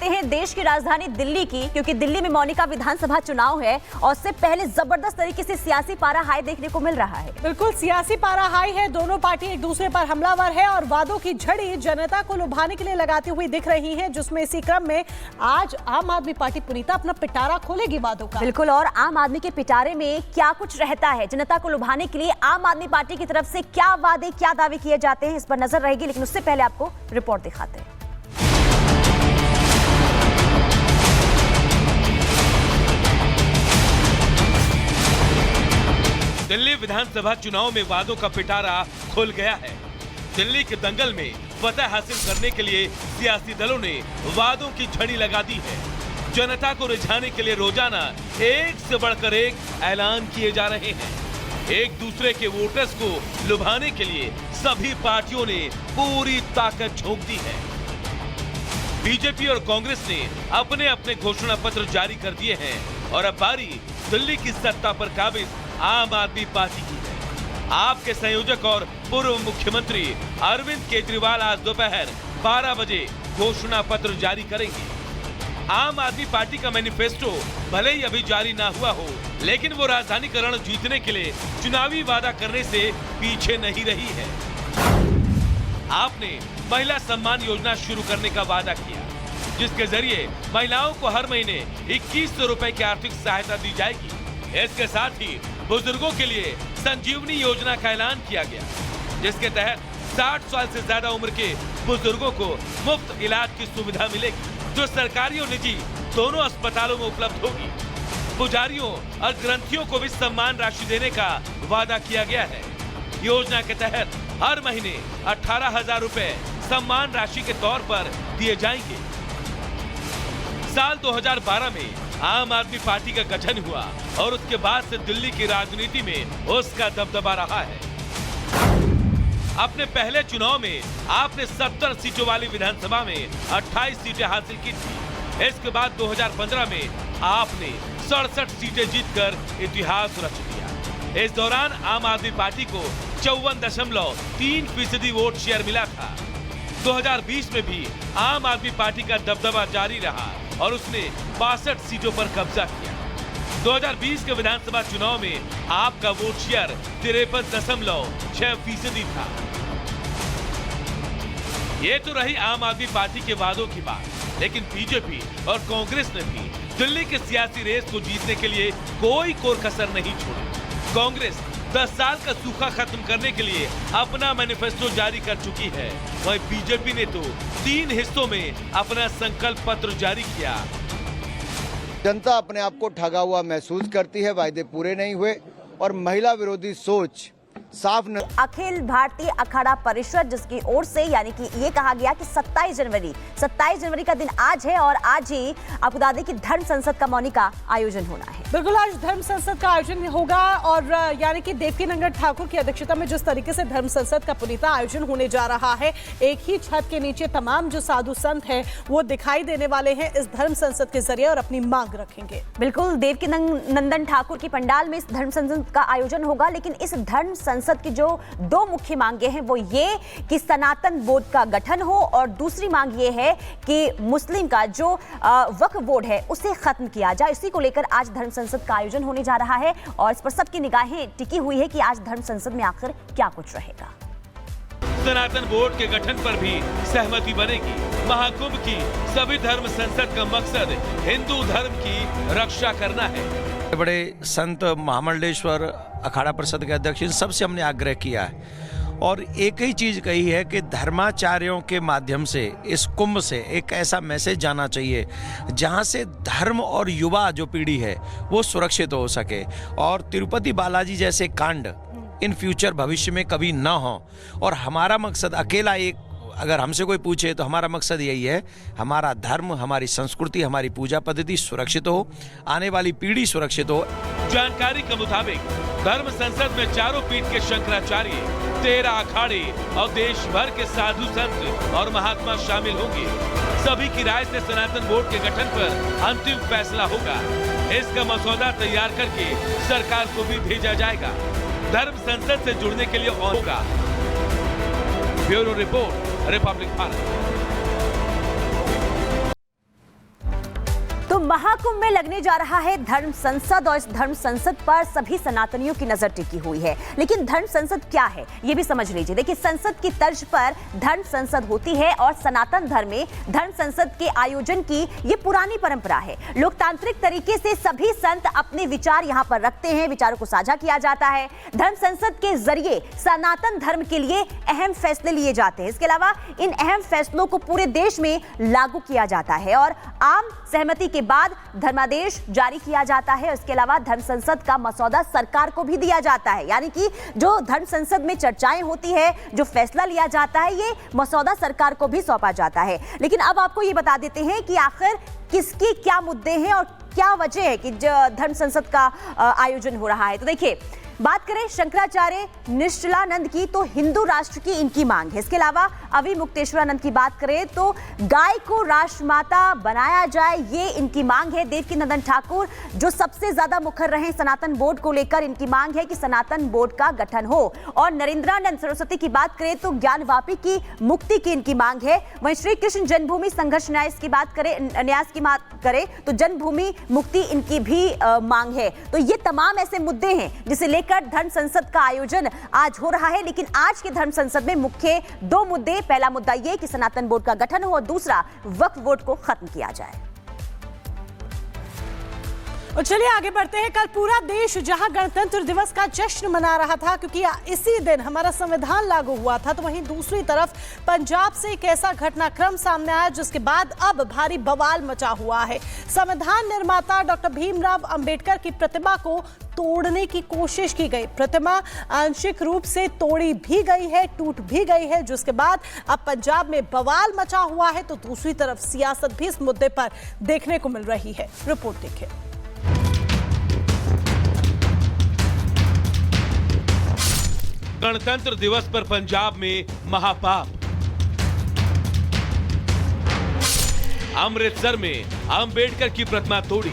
करते हैं देश की राजधानी दिल्ली की, क्योंकि दिल्ली में मौनिका विधानसभा चुनाव है और उससे पहले जबरदस्त तरीके से सियासी पारा हाई देखने को मिल रहा है। बिल्कुल सियासी पारा हाई है, दोनों पार्टी एक दूसरे पर हमलावर है और वादों की झड़ी जनता को लुभाने के लिए लगाती हुई दिख रही है, जिसमें इसी क्रम में आज आम आदमी पार्टी पुनीता अपना पिटारा खोलेगी वादों का। बिल्कुल, और आम आदमी के पिटारे में क्या कुछ रहता है, जनता को लुभाने के लिए आम आदमी पार्टी की तरफ से क्या वादे क्या दावे किए जाते हैं, इस पर नजर रहेगी। लेकिन उससे पहले आपको रिपोर्ट दिखाते हैं। दिल्ली विधानसभा चुनाव में वादों का पिटारा खुल गया है। दिल्ली के दंगल में फतह हासिल करने के लिए सियासी दलों ने वादों की झड़ी लगा दी है। जनता को रिझाने के लिए रोजाना एक से बढ़कर एक ऐलान किए जा रहे हैं। एक दूसरे के वोटर्स को लुभाने के लिए सभी पार्टियों ने पूरी ताकत झोंक दी है। बीजेपी और कांग्रेस ने अपने अपने घोषणा पत्र जारी कर दिए हैं और अब बारी दिल्ली की सत्ता पर काबिज आम आदमी पार्टी की है। आपके संयोजक और पूर्व मुख्यमंत्री अरविंद केजरीवाल आज दोपहर 12 बजे घोषणा पत्र जारी करेंगे। आम आदमी पार्टी का मैनिफेस्टो भले ही अभी जारी ना हुआ हो, लेकिन वो राजधानीकरण जीतने के लिए चुनावी वादा करने से पीछे नहीं रही है। आपने महिला सम्मान योजना शुरू करने का वादा किया, जिसके जरिए महिलाओं को हर महीने 2100 रुपए की आर्थिक सहायता दी जाएगी। इसके साथ ही बुजुर्गों के लिए संजीवनी योजना का ऐलान किया गया, जिसके तहत 60 साल से ज्यादा उम्र के बुजुर्गों को मुफ्त इलाज की सुविधा मिलेगी, जो सरकारी और निजी दोनों अस्पतालों में उपलब्ध होगी। पुजारियों और ग्रंथियों को भी सम्मान राशि देने का वादा किया गया है। योजना के तहत हर महीने 18,000 रुपए सम्मान राशि के तौर पर दिए जाएंगे। साल 2012 में आम आदमी पार्टी का गठन हुआ और उसके बाद से दिल्ली की राजनीति में उसका दबदबा रहा है। अपने पहले चुनाव में आपने 70 सीटों वाली विधानसभा में 28 सीटें हासिल की थी। इसके बाद 2015 में आपने 67 सीटें जीतकर इतिहास रच दिया। इस दौरान आम आदमी पार्टी को 54.3% वोट शेयर मिला था। 2020 में भी आम आदमी पार्टी का दबदबा जारी रहा और उसने 62 सीटों पर कब्जा किया। 2020 के विधानसभा चुनाव में आपका वोट शेयर 53.6% था। ये तो रही आम आदमी पार्टी के वादों की बात, लेकिन बीजेपी और कांग्रेस ने भी दिल्ली के सियासी रेस को जीतने के लिए कोई कोर कसर नहीं छोड़ी। कांग्रेस 10 साल का सूखा खत्म करने के लिए अपना मैनिफेस्टो जारी कर चुकी है। वहीं बीजेपी ने तो 3 हिस्सों में अपना संकल्प पत्र जारी किया। जनता अपने आप को ठगा हुआ महसूस करती है, वायदे पूरे नहीं हुए और महिला विरोधी सोच साफ न। अखिल भारतीय अखाड़ा परिषद, जिसकी ओर से यानी कि ये कहा गया कि 27 जनवरी का दिन आज है और आज ही आपको बता दें कि धर्म संसद का मौनिका आयोजन होना है। बिल्कुल, आज धर्म संसद का आयोजन होगा और यानी कि देवकीनंदन ठाकुर की अध्यक्षता में जिस तरीके से धर्म संसद का पुनीता आयोजन होने जा रहा है, एक ही छत के नीचे तमाम जो साधु संत हैं वो दिखाई देने वाले हैं इस धर्म संसद के जरिए और अपनी मांग रखेंगे। बिल्कुल, देवकीनंदन ठाकुर की पंडाल में इस धर्म संसद का आयोजन होगा, लेकिन इस धर्म संसद की जो 2 मुख्य मांगे हैं वो ये कि सनातन बोर्ड का गठन हो और दूसरी मांग ये है कि मुस्लिम का जो वक्फ बोर्ड है उसे खत्म किया जाए। इसी को लेकर आज धर्म संसद का आयोजन होने जा रहा है और इस पर सबकी निगाहें टिकी हुई है कि आज धर्म संसद में आखिर क्या कुछ रहेगा। सनातन बोर्ड के गठन पर भी सहमति बनेगी। महाकुंभ की सभी धर्म संसद का मकसद हिंदू धर्म की रक्षा करना है। बड़े संत महामंडलेश्वर अखाड़ा परिषद के अध्यक्ष, इन सबसे हमने आग्रह किया है और एक ही चीज कही है कि धर्माचार्यों के माध्यम से इस कुंभ से एक ऐसा मैसेज जाना चाहिए जहां से धर्म और युवा जो पीढ़ी है वो सुरक्षित हो सके और तिरुपति बालाजी जैसे कांड इन फ्यूचर भविष्य में कभी ना हो। और हमारा मकसद अकेला एक, अगर हमसे कोई पूछे तो हमारा मकसद यही है, हमारा धर्म, हमारी संस्कृति, हमारी पूजा पद्धति सुरक्षित हो, आने वाली पीढ़ी सुरक्षित हो। जानकारी के मुताबिक धर्म संसद में चारों पीठ के शंकराचार्य, 13 अखाड़े और देश भर के साधु संत और महात्मा शामिल होंगे। सभी की राय से सनातन बोर्ड के गठन पर अंतिम फैसला होगा। इसका मसौदा तैयार करके सरकार को भी भेजा जाएगा। धर्म संसद से जुड़ने के लिए होगा। Bureau report, Republic Bharat. तो महाकुंभ में लगने जा रहा है धर्म संसद और इस धर्म संसद पर सभी सनातनियों की नजर टिकी हुई है। लेकिन धर्म संसद क्या है ये भी समझ लीजिए। देखिए, संसद की तर्ज पर धर्म संसद होती है और सनातन धर्म में धर्म संसद के आयोजन की ये पुरानी परंपरा है। लोकतांत्रिक तरीके से सभी संत अपने विचार यहाँ पर रखते हैं, विचारों को साझा किया जाता है। धर्म संसद के जरिए सनातन धर्म के लिए अहम फैसले लिए जाते हैं। इसके अलावा इन अहम फैसलों को पूरे देश में लागू किया जाता है और आम सहमति के बाद धर्मादेश जारी किया जाता है। इसके अलावा धर्म संसद का मसौदा सरकार को भी दिया जाता है, यानी कि जो धर्म संसद में चर्चाएं होती है, जो फैसला लिया जाता है, ये मसौदा सरकार को भी सौंपा जाता है। लेकिन अब आपको ये बता देते हैं कि आखिर किसके क्या मुद्दे हैं और क्या वजह है कि धर्म संसद का आयोजन हो रहा है। तो देखिए, बात करें शंकराचार्य निश्चलानंद की तो हिंदू राष्ट्र की इनकी मांग है। इसके अलावा अवि मुक्तेश्वरानंद की बात करें तो गाय को राष्ट्रमाता बनाया जाए, ये इनकी मांग है। देवकीनंदन ठाकुर जो सबसे ज्यादा मुखर रहे सनातन बोर्ड को लेकर, इनकी मांग है कि सनातन बोर्ड का गठन हो। और नरेंद्रानंद सरस्वती की बात करें तो ज्ञानवापी की मुक्ति की इनकी मांग है। वहीं श्री कृष्ण जन्मभूमि संघर्ष न्यास की बात करें तो जन्मभूमि मुक्ति इनकी भी मांग है। तो ये तमाम ऐसे मुद्दे हैं जिसे लेकर धर्म संसद का आयोजन आज हो रहा है। लेकिन आज के धर्म संसद में मुख्य दो मुद्दे, पहला मुद्दा यह कि सनातन बोर्ड का गठन हो और दूसरा वक्फ बोर्ड को खत्म किया जाए। और चलिए आगे बढ़ते हैं। कल पूरा देश जहां गणतंत्र दिवस का जश्न मना रहा था क्योंकि इसी दिन हमारा संविधान लागू हुआ था, तो वहीं दूसरी तरफ पंजाब से एक ऐसा घटनाक्रम सामने आया जिसके बाद अब भारी बवाल मचा हुआ है। संविधान निर्माता डॉक्टर भीमराव अंबेडकर की प्रतिमा को तोड़ने की कोशिश की गई। प्रतिमा आंशिक रूप से तोड़ी भी गई है, टूट भी गई है, जिसके बाद अब पंजाब में बवाल मचा हुआ है। तो दूसरी तरफ सियासत भी इस मुद्दे पर देखने को मिल रही है। रिपोर्ट देखिए। गणतंत्र दिवस पर पंजाब में महापाप। अमृतसर में अंबेडकर की प्रतिमा तोड़ी।